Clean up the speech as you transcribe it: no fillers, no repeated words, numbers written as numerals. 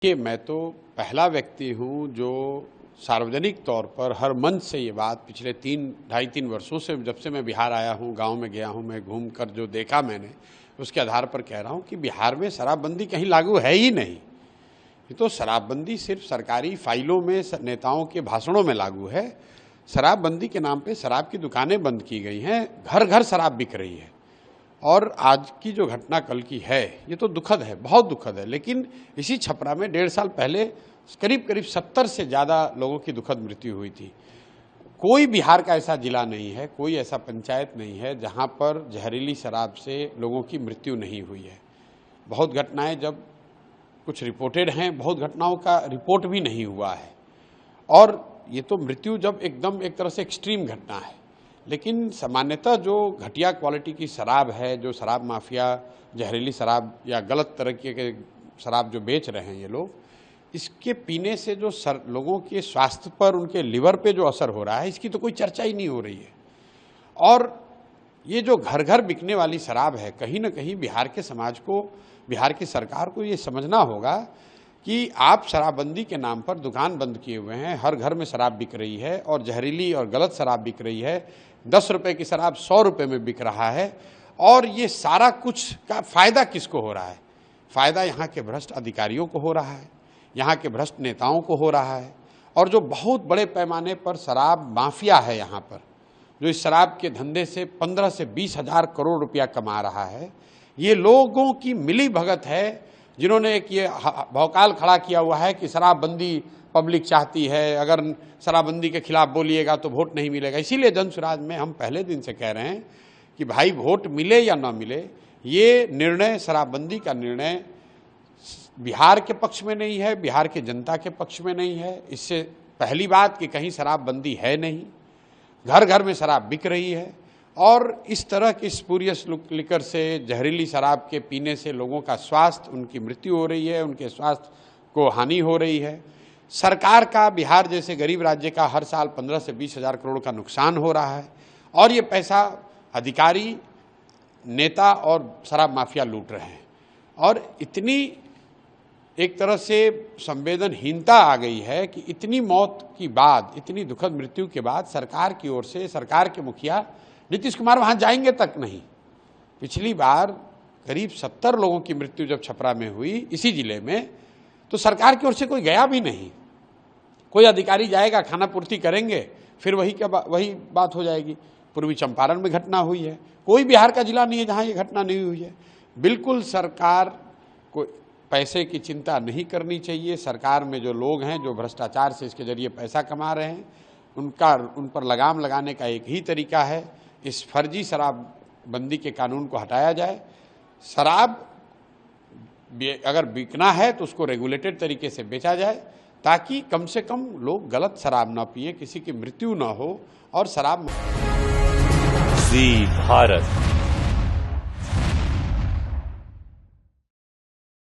कि मैं तो पहला व्यक्ति हूं जो सार्वजनिक तौर पर हर मंच से ये बात पिछले ढाई तीन वर्षों से, जब से मैं बिहार आया हूं, गांव में गया हूं, मैं घूमकर जो देखा मैंने, उसके आधार पर कह रहा हूं कि बिहार में शराबबंदी कहीं लागू है ही नहीं। ये तो शराबबंदी सिर्फ सरकारी फाइलों में, नेताओं के भाषणों में लागू है। शराबबंदी के नाम पे शराब की दुकानें बंद की गई हैं, घर घर शराब बिक रही है। और आज की जो घटना कल की है, ये तो दुखद है, बहुत दुखद है। लेकिन इसी छपरा में 1.5 साल पहले करीब 70 से ज़्यादा लोगों की दुखद मृत्यु हुई थी। कोई बिहार का ऐसा जिला नहीं है, कोई ऐसा पंचायत नहीं है जहां पर जहरीली शराब से लोगों की मृत्यु नहीं हुई है। बहुत घटनाएं जब कुछ रिपोर्टेड हैं, बहुत घटनाओं का रिपोर्ट भी नहीं हुआ है। और ये तो मृत्यु जब एकदम एक तरह से एक्सट्रीम घटना है। लेकिन सामान्यतः जो घटिया क्वालिटी की शराब है, जो शराब माफिया जहरीली शराब या गलत तरह के शराब जो बेच रहे हैं ये लोग, इसके पीने से जो लोगों के स्वास्थ्य पर, उनके लिवर पे जो असर हो रहा है, इसकी तो कोई चर्चा ही नहीं हो रही है। और ये जो घर घर बिकने वाली शराब है, कहीं ना कहीं बिहार के समाज को, बिहार की सरकार को ये समझना होगा कि आप शराबबंदी के नाम पर दुकान बंद किए हुए हैं, हर घर में शराब बिक रही है और जहरीली और गलत शराब बिक रही है। 10 रुपए की शराब 100 रुपए में बिक रहा है। और ये सारा कुछ का फायदा किसको हो रहा है? फायदा यहाँ के भ्रष्ट अधिकारियों को हो रहा है, यहाँ के भ्रष्ट नेताओं को हो रहा है। और जो बहुत बड़े पैमाने पर शराब माफिया है यहाँ पर, जो इस शराब के धंधे से 15 से 20 हजार करोड़ रुपया कमा रहा है, ये लोगों की मिली भगत है, जिन्होंने एक ये भौकाल खड़ा किया हुआ है कि शराबबंदी पब्लिक चाहती है, अगर शराबबंदी के खिलाफ बोलिएगा तो वोट नहीं मिलेगा। इसीलिए जनसुराज में हम पहले दिन से कह रहे हैं कि भाई वोट मिले या ना मिले, ये निर्णय, शराबबंदी का निर्णय बिहार के पक्ष में नहीं है, बिहार के जनता के पक्ष में नहीं है। इससे पहली बात कि कहीं शराबबंदी है नहीं, घर घर में शराब बिक रही है। और इस तरह की स्पूरियस लिकर से, जहरीली शराब के पीने से लोगों का स्वास्थ्य, उनकी मृत्यु हो रही है, उनके स्वास्थ्य को हानि हो रही है। सरकार का, बिहार जैसे गरीब राज्य का, हर साल 15 से 20 हजार करोड़ का नुकसान हो रहा है। और ये पैसा अधिकारी, नेता और शराब माफिया लूट रहे हैं। और इतनी एक तरह से संवेदनहीनता आ गई है कि इतनी मौत के बाद, इतनी दुखद मृत्यु के बाद सरकार की ओर से, सरकार के मुखिया नीतीश कुमार वहां जाएंगे तक नहीं। पिछली बार करीब 70 लोगों की मृत्यु जब छपरा में हुई, इसी जिले में, तो सरकार की ओर से कोई गया भी नहीं। कोई अधिकारी जाएगा, खाना पूर्ति करेंगे, फिर वही बात हो जाएगी। पूर्वी चंपारण में घटना हुई है, कोई बिहार का जिला नहीं है जहां ये घटना नहीं हुई है। बिल्कुल सरकार को पैसे की चिंता नहीं करनी चाहिए। सरकार में जो लोग हैं, जो भ्रष्टाचार से इसके जरिए पैसा कमा रहे हैं, उन पर लगाम लगाने का एक ही तरीका है, इस फर्जी शराबबंदी के कानून को हटाया जाए। शराब अगर बिकना है तो उसको रेगुलेटेड तरीके से बेचा जाए, ताकि कम से कम लोग गलत शराब ना पिए, किसी की मृत्यु ना हो और शराब। जी भारत।